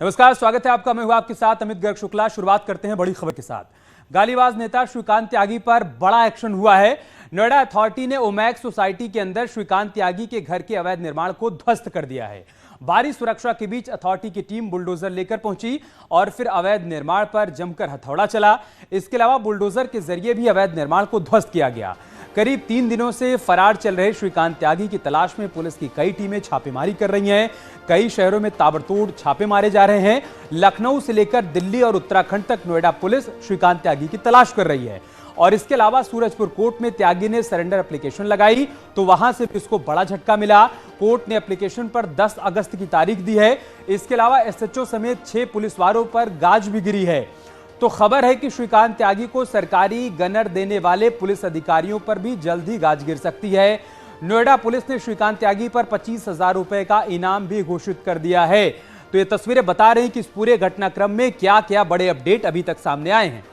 नमस्कार, स्वागत है आपका। मैं हूं आपके साथ अमित गर्ग शुक्ला। शुरुआत करते हैं बड़ी खबर के साथ। गालीबाज नेता श्रीकांत त्यागी पर बड़ा एक्शन हुआ है। नोएडा अथॉरिटी ने ओमैक्स सोसाइटी के अंदर श्रीकांत त्यागी के घर के अवैध निर्माण को ध्वस्त कर दिया है। भारी सुरक्षा के बीच अथॉरिटी की टीम बुलडोजर लेकर पहुंची और फिर अवैध निर्माण पर जमकर हथौड़ा चला। इसके अलावा बुलडोजर के जरिए भी अवैध निर्माण को ध्वस्त किया गया। करीब 3 दिनों से फरार चल रहे श्रीकांत त्यागी की तलाश में पुलिस की कई टीमें छापेमारी कर रही हैं। कई शहरों में ताबड़तोड़ छापे मारे जा रहे हैं। लखनऊ से लेकर दिल्ली और उत्तराखंड तक नोएडा पुलिस श्रीकांत त्यागी की तलाश कर रही है। और इसके अलावा सूरजपुर कोर्ट में त्यागी ने सरेंडर एप्लीकेशन लगाई तो वहां से भी इसको बड़ा झटका मिला। कोर्ट ने एप्लीकेशन पर 10 अगस्त की तारीख दी है। इसके अलावा एसएचओ समेत 6 पुलिस वालों पर गाज भी गिरी है। तो खबर है कि श्रीकांत त्यागी को सरकारी गनर देने वाले पुलिस अधिकारियों पर भी जल्द ही गाज गिर सकती है। नोएडा पुलिस ने श्रीकांत त्यागी पर 25,000 रुपए का इनाम भी घोषित कर दिया है। तो ये तस्वीरें बता रही हैं कि इस पूरे घटनाक्रम में क्या क्या बड़े अपडेट अभी तक सामने आए हैं।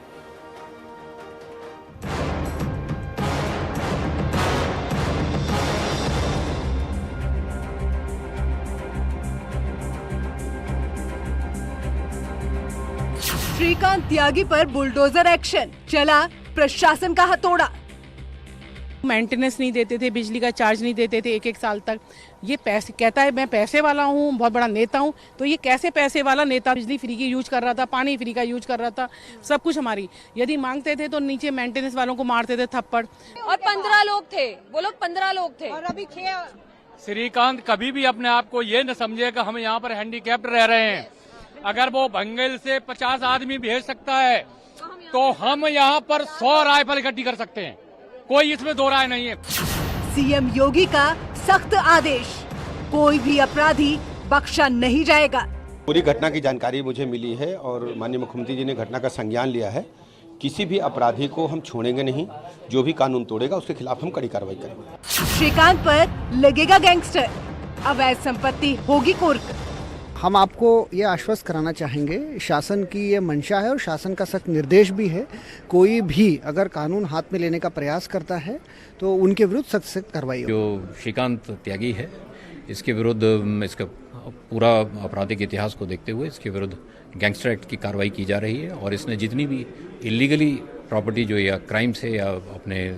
श्रीकांत त्यागी पर बुलडोजर एक्शन, चला प्रशासन का हथौड़ा। मेंटेनेंस नहीं देते थे, बिजली का चार्ज नहीं देते थे 1-1 साल तक। ये पैसे कहता है मैं पैसे वाला हूँ, बहुत बड़ा नेता हूँ। तो ये कैसे पैसे वाला नेता? बिजली फ्री की यूज कर रहा था, पानी फ्री का यूज कर रहा था, सब कुछ हमारी। यदि मांगते थे तो नीचे मेंटेनेंस वालों को मारते थे थप्पड़। और 15 लोग थे, वो लोग 15 लोग थे। और अभी 6। श्रीकांत कभी भी अपने आप को ये न समझे कि हम यहाँ पर हैंडीकैप्ड रह रहे हैं। अगर वो बंगाल से 50 आदमी भेज सकता है तो हम यहाँ पर 100 राइफल इकट्ठी कर सकते हैं। कोई इसमें दो राय नहीं है। सीएम योगी का सख्त आदेश, कोई भी अपराधी बख्शा नहीं जाएगा। पूरी घटना की जानकारी मुझे मिली है और माननीय मुख्यमंत्री जी ने घटना का संज्ञान लिया है। किसी भी अपराधी को हम छोड़ेंगे नहीं। जो भी कानून तोड़ेगा उसके खिलाफ हम कड़ी कार्रवाई करेंगे। श्रीकांत पर लगेगा गैंगस्टर, अवैध संपत्ति होगी कुर्क। हम आपको ये आश्वस्त कराना चाहेंगे, शासन की ये मंशा है और शासन का सख्त निर्देश भी है। कोई भी अगर कानून हाथ में लेने का प्रयास करता है तो उनके विरुद्ध सख्त से कार्रवाई हो। जो श्रीकांत त्यागी है, इसके विरुद्ध इसका पूरा आपराधिक इतिहास को देखते हुए इसके विरुद्ध गैंगस्टर एक्ट की कार्रवाई की जा रही है। और इसने जितनी भी इलीगली प्रॉपर्टी जो या क्राइम से या अपने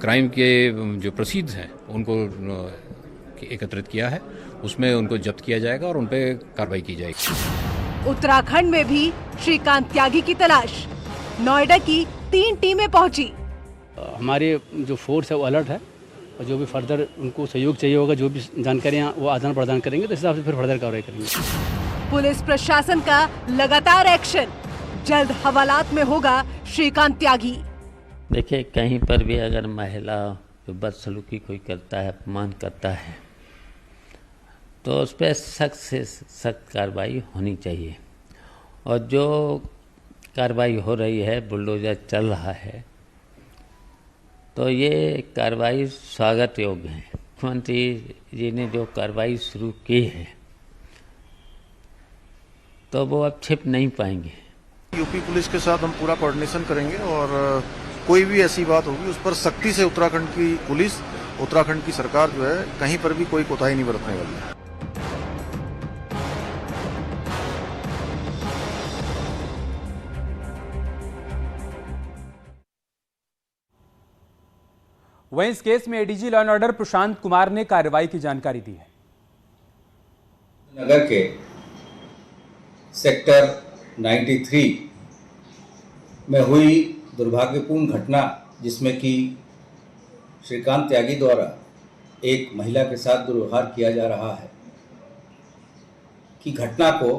क्राइम के जो प्रोसीड्स हैं उनको एकत्रित किया है, उसमें उनको जब्त किया जाएगा और उन पे कार्रवाई की जाएगी। उत्तराखंड में भी श्रीकांत त्यागी की तलाश, नोएडा की 3 टीमें पहुंची। हमारे जो फोर्स है वो अलर्ट है और जो भी फर्दर उनको सहयोग चाहिए होगा, जो भी जानकारियां वो आदान प्रदान करेंगे, तो इस हिसाब से फिर फर्दर कार्रवाई करेंगे। पुलिस प्रशासन का लगातार एक्शन, जल्द हवालात में होगा श्रीकांत त्यागी। देखिए, कहीं पर भी अगर महिला बदसलूकी कोई करता है, अपमान करता है, तो उस पर सख्त से सख्त कार्रवाई होनी चाहिए। और जो कार्रवाई हो रही है, बुलडोजर चल रहा है, तो ये कार्रवाई स्वागत योग्य है। मुख्यमंत्री जी ने जो कार्रवाई शुरू की है तो वो अब छिप नहीं पाएंगे। यूपी पुलिस के साथ हम पूरा कोऑर्डिनेशन करेंगे और कोई भी ऐसी बात होगी उस पर सख्ती से उत्तराखंड की पुलिस, उत्तराखंड की सरकार जो है कहीं पर भी कोई कोताही नहीं बरतने वाली है। वहीं इस केस में ADG law and order Prashant Kumar ने कार्रवाई की जानकारी दी है। नगर के सेक्टर 93 में हुई दुर्भाग्यपूर्ण घटना, जिसमें कि श्रीकांत त्यागी द्वारा एक महिला के साथ दुर्व्यवहार किया जा रहा है, की घटना को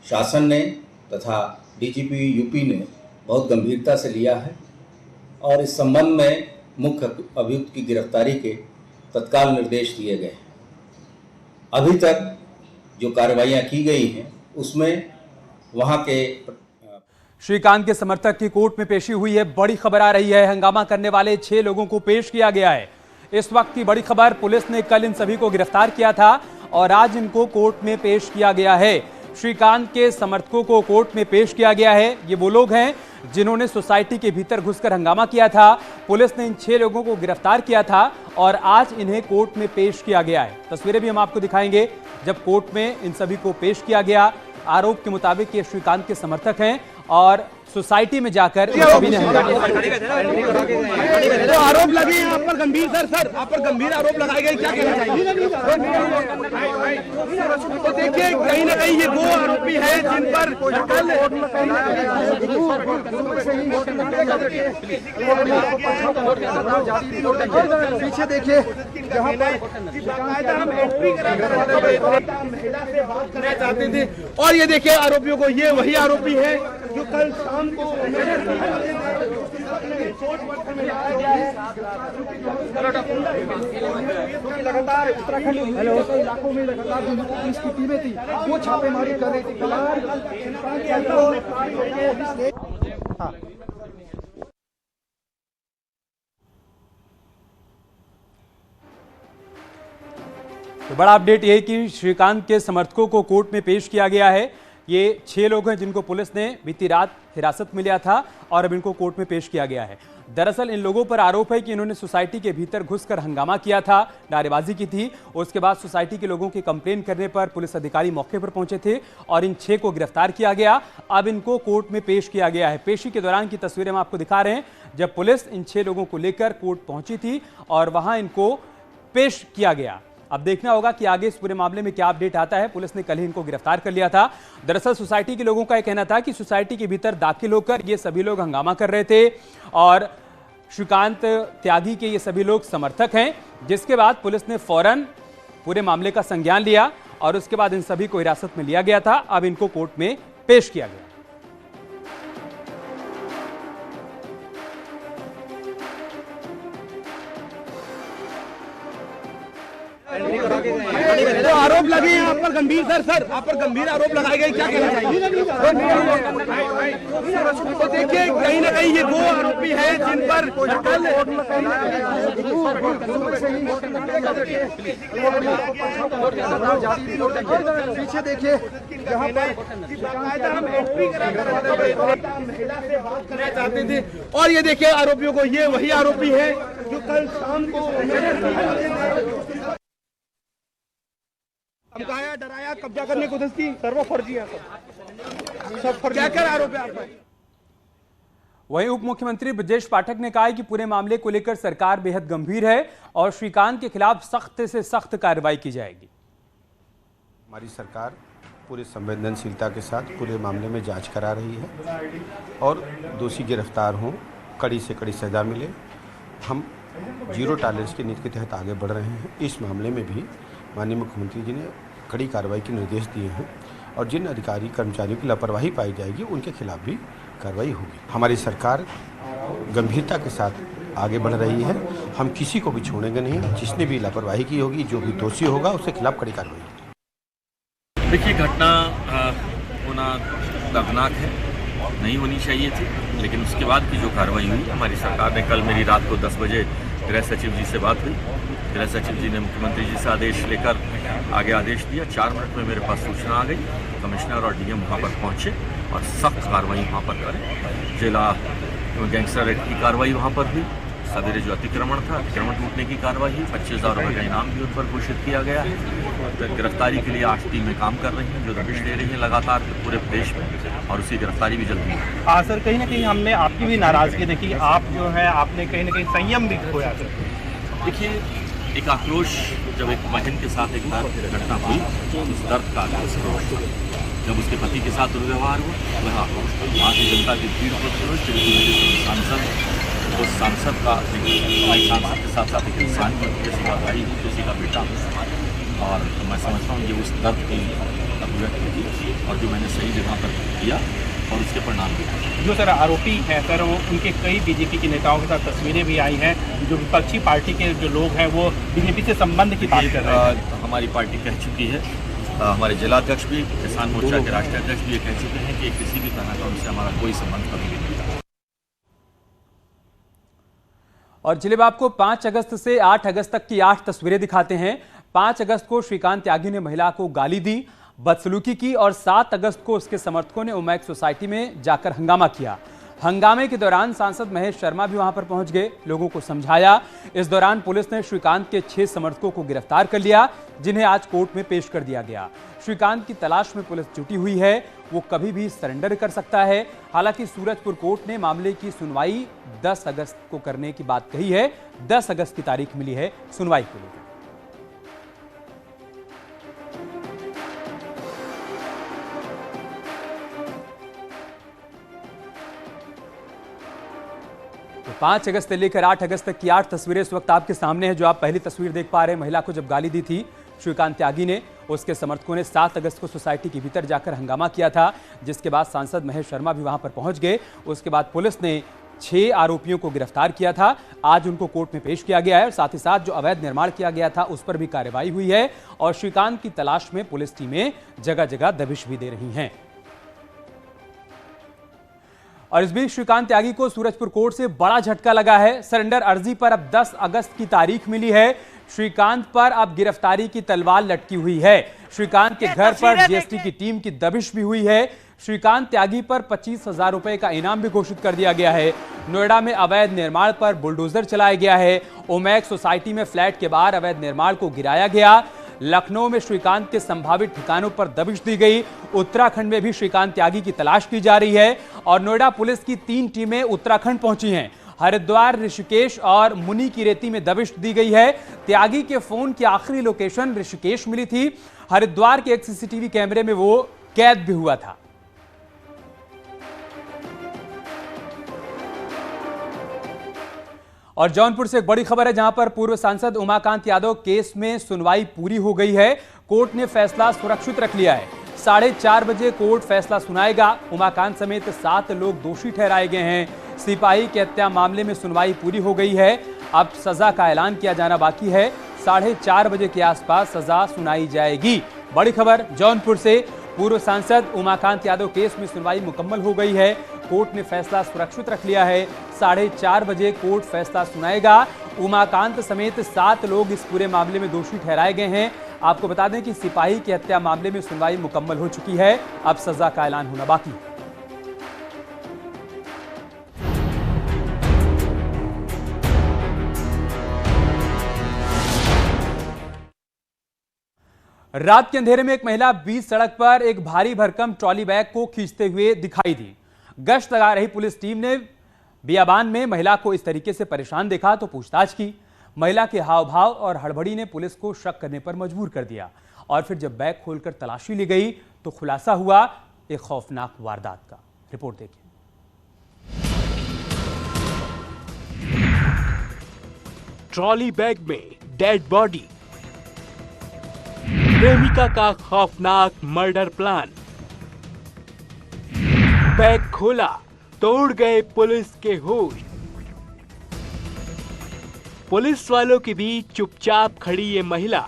शासन ने तथा डीजीपी यूपी ने बहुत गंभीरता से लिया है और इस संबंध में मुख्य अभियुक्त की गिरफ्तारी के तत्काल निर्देश दिए गए हैं। अभी तक जो कार्रवाइयां की गई हैं उसमें वहां के श्रीकांत के समर्थक की कोर्ट में पेशी हुई है। बड़ी खबर आ रही है, हंगामा करने वाले 6 लोगों को पेश किया गया है। इस वक्त की बड़ी खबर, पुलिस ने कल इन सभी को गिरफ्तार किया था और आज इनको कोर्ट में पेश किया गया है। श्रीकांत के समर्थकों को कोर्ट में पेश किया गया है। ये वो लोग हैं जिन्होंने सोसाइटी के भीतर घुसकर हंगामा किया था। पुलिस ने इन 6 लोगों को गिरफ्तार किया था और आज इन्हें कोर्ट में पेश किया गया है। तस्वीरें भी हम आपको दिखाएंगे जब कोर्ट में इन सभी को पेश किया गया। आरोप के मुताबिक ये श्रीकांत के समर्थक हैं और सोसाइटी में जाकर सभी ने आरोप लगे हैं आप पर गंभीर सर आप पर गंभीर आरोप लगाए गए, क्या कहना चाहिए? तो देखिए कहीं ना कहीं ये वो आरोपी है जिन पर पीछे देखिए महिला से बात करना चाहते थे और ये देखिए आरोपियों को, ये वही आरोपी है जो कल शाम को लगातार उत्तराखंड इलाकों में लगातार पुलिस की टीमें थी, वो छापेमारी कर रही थी। तो बड़ा अपडेट ये है कि श्रीकांत के समर्थकों को कोर्ट में पेश किया गया है। ये 6 लोग हैं जिनको पुलिस ने बीती रात हिरासत में लिया था और अब इनको कोर्ट में पेश किया गया है। दरअसल इन लोगों पर आरोप है कि इन्होंने सोसाइटी के भीतर घुसकर हंगामा किया था, नारेबाजी की थी। उसके बाद सोसाइटी के लोगों के कंप्लेन करने पर पुलिस अधिकारी मौके पर पहुंचे थे और इन 6 को गिरफ्तार किया गया। अब इनको कोर्ट में पेश किया गया है। पेशी के दौरान की तस्वीरें हम आपको दिखा रहे हैं जब पुलिस इन 6 लोगों को लेकर कोर्ट पहुंची थी और वहां इनको पेश किया गया। अब देखना होगा कि आगे इस पूरे मामले में क्या अपडेट आता है। पुलिस ने कल ही इनको गिरफ्तार कर लिया था। दरअसल सोसाइटी के लोगों का यह कहना था कि सोसाइटी के भीतर दाखिल होकर ये सभी लोग हंगामा कर रहे थे और श्रीकांत त्यागी के ये सभी लोग समर्थक हैं, जिसके बाद पुलिस ने फौरन पूरे मामले का संज्ञान लिया और उसके बाद इन सभी को हिरासत में लिया गया था। अब इनको कोर्ट में पेश किया गया। तो आरोप लगे हैं आप पर गंभीर सर आप पर गंभीर आरोप लगाए गए, क्या कहना चाहिए? तो देखिए कहीं ना कहीं ये वो आरोपी है जिन पर पीछे देखिए महिला से बात करना चाहते थे और ये देखिए आरोपियों को, ये वही आरोपी है जो कल शाम को धमकाया, डराया, कब्जा करने की कोशिश की। सर्व फर्जी है सब फर्जी। क्या कर आरोप है आप पर? वहीं उप मुख्यमंत्री ब्रजेश पाठक ने कहा है कि पूरे मामले को लेकर सरकार बेहद गंभीर है और श्रीकांत के खिलाफ सख्त से सख्त कार्रवाई की जाएगी। हमारी सरकार पूरी संवेदनशीलता के साथ पूरे मामले में जांच करा रही है और दोषी गिरफ्तार हों, कड़ी से कड़ी सजा मिले। हम जीरो टॉलरेंस की नीति के तहत आगे बढ़ रहे हैं। इस मामले में भी माननीय मुख्यमंत्री जी ने कड़ी कार्रवाई के निर्देश दिए हैं और जिन अधिकारी कर्मचारियों की लापरवाही पाई जाएगी उनके खिलाफ भी कार्रवाई होगी। हमारी सरकार गंभीरता के साथ आगे बढ़ रही है। हम किसी को भी छोड़ेंगे नहीं। जिसने भी लापरवाही की होगी, जो भी दोषी होगा, उसके खिलाफ कड़ी कार्रवाई होगी। देखिए, घटना होना दर्दनाक है, नहीं होनी चाहिए थी, लेकिन उसके बाद की जो कार्रवाई हुई, हमारी सरकार ने कल मेरी रात को 10 बजे गृह सचिव जी से बात हुई। गृह सचिव जी ने मुख्यमंत्री जी से आदेश लेकर आगे आदेश दिया। 4 मिनट में मेरे पास सूचना आ गई। कमिश्नर और डीएम वहाँ पर पहुँचे और सख्त कार्रवाई वहाँ पर करें। जिला गैंगस्टर एक्ट की कार्रवाई वहाँ पर हुई। सवेरे जो अतिक्रमण था, अतिक्रमण टूटने की कार्रवाई हुई। 25,000 रुपये का इनाम भी उन पर घोषित किया गया है। तो गिरफ्तारी के लिए 8 टीमें काम कर रही हैं, जो दबिश दे रही हैं लगातार पूरे प्रदेश में, और उसकी गिरफ्तारी भी जल्दी है। सर, कहीं ना कहीं हमने आपकी भी नाराजगी देखी। आप जो है आपने कहीं ना कहीं संयम भी खोया। देखिए, एक आक्रोश, जब एक बहन के साथ एक घटना हुई तो उस दर्द का आक्रोश, जब उसके पति के साथ दुर्व्यवहार हुआ वह आक्रोश, वहाँ की जनता की भीड़ को सांसद, उस सांसद का हमारी सांसद के साथ साथ एक इंसान किसी का भाई, किसी का बेटा, और मैं समझता हूँ ये उस दर्द की अभिव्यक्ति थी और जो मैंने सही जगह पर किया और उसके परिणाम भी। जो सर आरोपी हैं सर, वो उनके कई बीजेपी के नेताओं के साथ तस्वीरें भी आई हैं। जो विपक्षी पार्टी के जो लोग हैं वो बीजेपी से संबंध की बात कर रहे हैं। हमारी पार्टी कह चुकी है, हमारे जिलाध्यक्ष भी, किसान मोर्चा के राष्ट्रीय अध्यक्ष भी ये कह चुके हैं कि किसी भी तरह का उनसे हमारा कोई संबंध कभी नहीं था। और जिले में आपको 5 अगस्त से 8 अगस्त तक की 8 तस्वीरें दिखाते हैं। 5 अगस्त को श्रीकांत त्यागी ने महिला को गाली दी, बदसलूकी की और 7 अगस्त को उसके समर्थकों ने ओमैक्स सोसाइटी में जाकर हंगामा किया। हंगामे के दौरान सांसद महेश शर्मा भी वहां पर पहुंच गए, लोगों को समझाया। इस दौरान पुलिस ने श्रीकांत के 6 समर्थकों को गिरफ्तार कर लिया, जिन्हें आज कोर्ट में पेश कर दिया गया। श्रीकांत की तलाश में पुलिस जुटी हुई है, वो कभी भी सरेंडर कर सकता है। हालांकि सूरजपुर कोर्ट ने मामले की सुनवाई 10 अगस्त को करने की बात कही है। 10 अगस्त की तारीख मिली है सुनवाई के लिए। तो 5 अगस्त से लेकर 8 अगस्त तक की 8 तस्वीरें इस वक्त आपके सामने हैं। जो आप पहली तस्वीर देख पा रहे हैं, महिला को जब गाली दी थी श्रीकांत त्यागी ने, उसके समर्थकों ने 7 अगस्त को सोसाइटी के भीतर जाकर हंगामा किया था, जिसके बाद सांसद महेश शर्मा भी वहां पर पहुंच गए। उसके बाद पुलिस ने 6 आरोपियों को गिरफ्तार किया था। आज उनको कोर्ट में पेश किया गया है और साथ ही साथ जो अवैध निर्माण किया गया था उस पर भी कार्रवाई हुई है और श्रीकांत की तलाश में पुलिस टीमें जगह जगह दबिश भी दे रही हैं। और इस बीच श्रीकांत त्यागी को सूरजपुर कोर्ट से बड़ा झटका लगा है। सरेंडर अर्जी पर अब 10 अगस्त की तारीख मिली है। श्रीकांत पर अब गिरफ्तारी की तलवार लटकी हुई है। श्रीकांत के घर पर जीएसटी की टीम की दबिश भी हुई है। श्रीकांत त्यागी पर 25,000 रुपए का इनाम भी घोषित कर दिया गया है। नोएडा में अवैध निर्माण पर बुलडोजर चलाया गया है। ओमैक्स सोसाइटी में फ्लैट के बाहर अवैध निर्माण को गिराया गया। लखनऊ में श्रीकांत के संभावित ठिकानों पर दबिश दी गई। उत्तराखंड में भी श्रीकांत त्यागी की तलाश की जा रही है और नोएडा पुलिस की 3 टीमें उत्तराखंड पहुंची हैं। हरिद्वार, ऋषिकेश और मुनि की रेती में दबिश दी गई है। त्यागी के फोन की आखिरी लोकेशन ऋषिकेश मिली थी। हरिद्वार के एक सीसीटीवी कैमरे में वो कैद भी हुआ था। और जौनपुर से एक बड़ी खबर है, जहां पर पूर्व सांसद उमाकांत यादव केस में सुनवाई पूरी हो गई है। कोर्ट ने फैसला सुरक्षित रख लिया है। 4:30 बजे कोर्ट फैसला सुनाएगा। उमाकांत समेत 7 लोग दोषी ठहराए गए हैं। सिपाही की हत्या मामले में सुनवाई पूरी हो गई है। अब सजा का ऐलान किया जाना बाकी है। 4:30 बजे के आसपास सजा सुनाई जाएगी। बड़ी खबर जौनपुर से, पूर्व सांसद उमाकांत यादव केस में सुनवाई मुकम्मल हो गई है। कोर्ट ने फैसला सुरक्षित रख लिया है। 4:30 बजे कोर्ट फैसला सुनाएगा। उमाकांत समेत 7 लोग इस पूरे मामले में दोषी ठहराए गए हैं। आपको बता दें कि सिपाही की हत्या मामले में सुनवाई मुकम्मल हो चुकी है। अब सजा का ऐलान होना बाकी है। रात के अंधेरे में एक महिला बीच सड़क पर एक भारी भरकम ट्रॉली बैग को खींचते हुए दिखाई दी। गश्त लगा रही पुलिस टीम ने बियाबान में महिला को इस तरीके से परेशान देखा तो पूछताछ की। महिला के हाव भाव और हड़बड़ी ने पुलिस को शक करने पर मजबूर कर दिया और फिर जब बैग खोलकर तलाशी ली गई तो खुलासा हुआ एक खौफनाक वारदात का। रिपोर्ट देखिए। ट्रॉली बैग में डेड बॉडी, प्रेमिका का खौफनाक मर्डर प्लान। बैग खोला तो उड़ गए पुलिस के होश। पुलिस वालों के बीच चुपचाप खड़ी ये महिला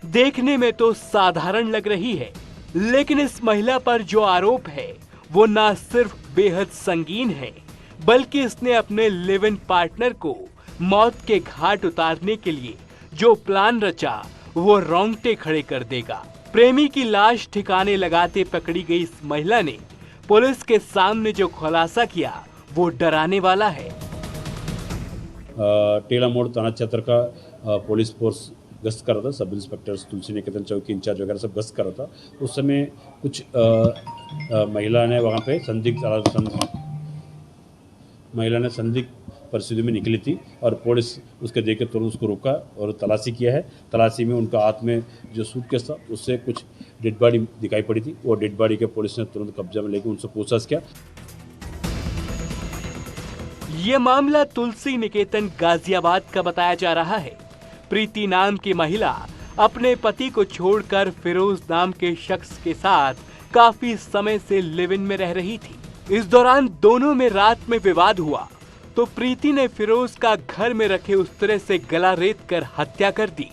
देखने में तो साधारण लग रही है, लेकिन इस महिला पर जो आरोप है वो ना सिर्फ बेहद संगीन है, बल्कि इसने अपने लिव इन पार्टनर को मौत के घाट उतारने के लिए जो प्लान रचा वो रोंगटे खड़े कर देगा। प्रेमी की लाश ठिकाने लगाते पकड़ी गई इस महिला ने पुलिस के सामने जो खुलासा किया वो डराने वाला है। टेला मोड़ थाना क्षेत्र का पुलिस फोर्स गश्त कर रहा था। सब इंस्पेक्टर तुलसी निकेतन चौकी इंचार्ज वगैरह सब गश्त कर रहा था। उस समय कुछ महिला ने वहाँ पे संदिग्ध परिस्थिति में निकली थी और पुलिस उसके देख के तुरंत उसको रोका और तलाशी किया है। तलाशी में उनका हाथ में जो सूटकेस था उससे कुछ डेड बॉडी दिखाई पड़ी थी। वो डेड बॉडी के पुलिस ने तुरंत कब्जा में लेकर उनसे पूछताछ किया। ये मामला तुलसी निकेतन गाजियाबाद का बताया जा रहा है। प्रीति नाम की महिला अपने पति को छोड़कर फिरोज नाम के शख्स के साथ काफी समय से लिव इन में रह रही थी। इस दौरान दोनों में रात में विवाद हुआ तो प्रीति ने फिरोज का घर में रखे उस्तरे से गला रेत कर हत्या कर दी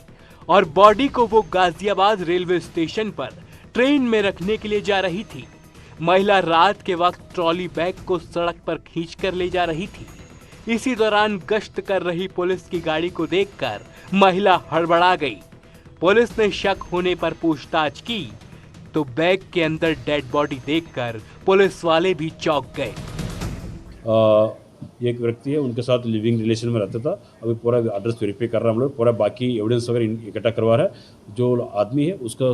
और बॉडी को वो गाजियाबाद रेलवे स्टेशन पर ट्रेन में रखने के लिए जा रही थी। महिला रात के वक्त ट्रॉली बैग को सड़क पर खींचकर ले जा रही थी। इसी दौरान गश्त कर रही पुलिस की गाड़ी को देखकर महिला हड़बड़ा गई। पुलिस ने शक होने पर पूछताछ की तो बैग के अंदर डेड बॉडी देखकर पुलिस वाले भी चौंक गए। एक व्यक्ति है, उनके साथ लिविंग रिलेशन में रहता था। अभी पूरा एड्रेस वेरीफाई कर रहा है हम लोग, पूरा बाकी एविडेंस वगैरह इकट्ठा करवा रहा है। जो आदमी है उसका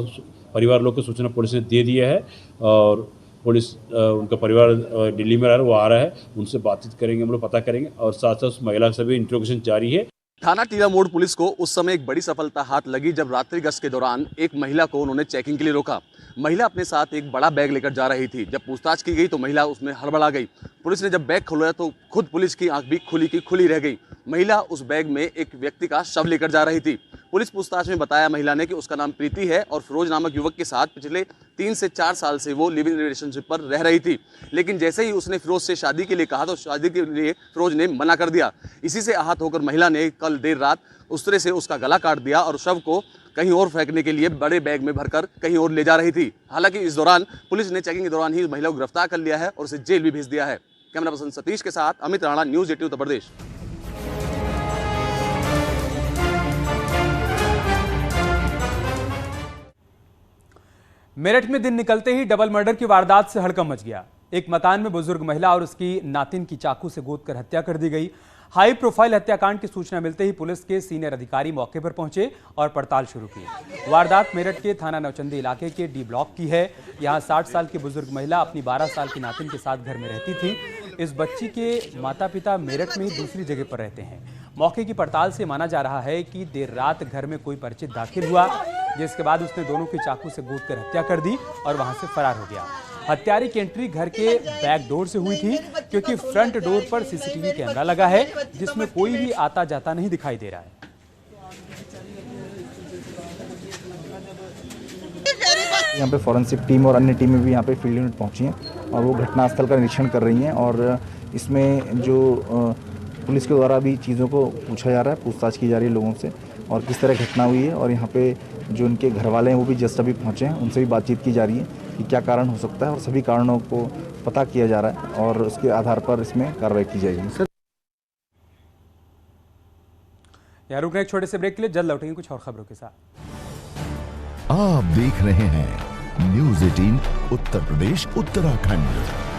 परिवार लोग को सूचना पुलिस ने दे दिया है और पुलिस उनका परिवार दिल्ली में रह रहा है, वो आ रहा है, उनसे बातचीत करेंगे, हम लोग पता करेंगे और साथ साथ उस महिला से भी इंट्रोगेशन जारी है। थाना टीला मोड़ पुलिस को उस समय एक बड़ी सफलता हाथ लगी जब रात्रि गश्त के दौरान एक महिला को उन्होंने चेकिंग के लिए रोका। महिला अपने साथ एक बड़ा बैग लेकर जा रही थी। जब पूछताछ की गई तो महिला उसमें हड़बड़ा गई। पुलिस ने जब बैग खोला तो खुद पुलिस की आंख भी खुली की खुली रह गई। महिला उस बैग में एक व्यक्ति का शव लेकर जा रही थी। पुलिस पूछताछ में बताया महिला ने कि उसका नाम प्रीति है और फिरोज नामक युवक के साथ पिछले 3 से 4 साल से वो लिविंग रिलेशनशिप पर रह रही थी। लेकिन जैसे ही उसने फिरोज से शादी के लिए कहा तो शादी के लिए फिरोज ने मना कर दिया। इसी से आहत होकर महिला ने कल देर रात उस तरह से उसका गला काट दिया और शव को कहीं और फेंकने के लिए बड़े बैग में भरकर कहीं और ले जा रही थी। हालांकि इस दौरान पुलिस ने चेकिंग के दौरान ही महिला को गिरफ्तार कर लिया है और उसे जेल भी भेज दिया है। कैमरा पर्सन सतीश के साथ अमित राणा, न्यूज़ 18 उत्तर प्रदेश। मेरठ में दिन निकलते ही डबल मर्डर की वारदात से हड़कंप मच गया। एक मकान में बुजुर्ग महिला और उसकी नातिन की चाकू से गोदकर हत्या कर दी गई। हाई प्रोफाइल हत्याकांड की सूचना मिलते ही पुलिस के सीनियर अधिकारी मौके पर पहुंचे और पड़ताल शुरू की। वारदात मेरठ के थाना नौचंदी इलाके के डी ब्लॉक की है। यहां 60 साल की बुजुर्ग महिला अपनी 12 साल की नातिन के साथ घर में रहती थी। इस बच्ची के माता पिता मेरठ में ही दूसरी जगह पर रहते हैं। मौके की पड़ताल से माना जा रहा है कि देर रात घर में कोई परिचित दाखिल हुआ, जिसके बाद उसने दोनों की चाकू से गोदकर हत्या कर दी और वहां से फरार हो गया। हत्यारे की एंट्री घर के बैक डोर से हुई थी, क्योंकि फ्रंट डोर पर सीसीटीवी कैमरा लगा है जिसमें कोई भी आता जाता नहीं दिखाई दे रहा है। यहाँ पे फॉरेंसिक टीम और अन्य टीमें भी यहाँ पे फील्ड यूनिट पहुंची हैं और वो घटनास्थल का निरीक्षण कर रही हैं और इसमें जो पुलिस के द्वारा भी चीज़ों को पूछा जा रहा है, पूछताछ की जा रही है लोगों से और किस तरह घटना हुई है। और यहाँ पे जो उनके घर वाले हैं वो भी जस्ट अभी पहुँचे हैं, उनसे भी बातचीत की जा रही है कि क्या कारण हो सकता है और सभी कारणों को पता किया जा रहा है और उसके आधार पर इसमें कार्रवाई की जाएगी। यहाँ रुकने एक छोटे से ब्रेक के लिए, जल्द लौटेंगे कुछ और खबरों के साथ। आप देख रहे हैं न्यूज़ 18 उत्तर प्रदेश उत्तराखंड।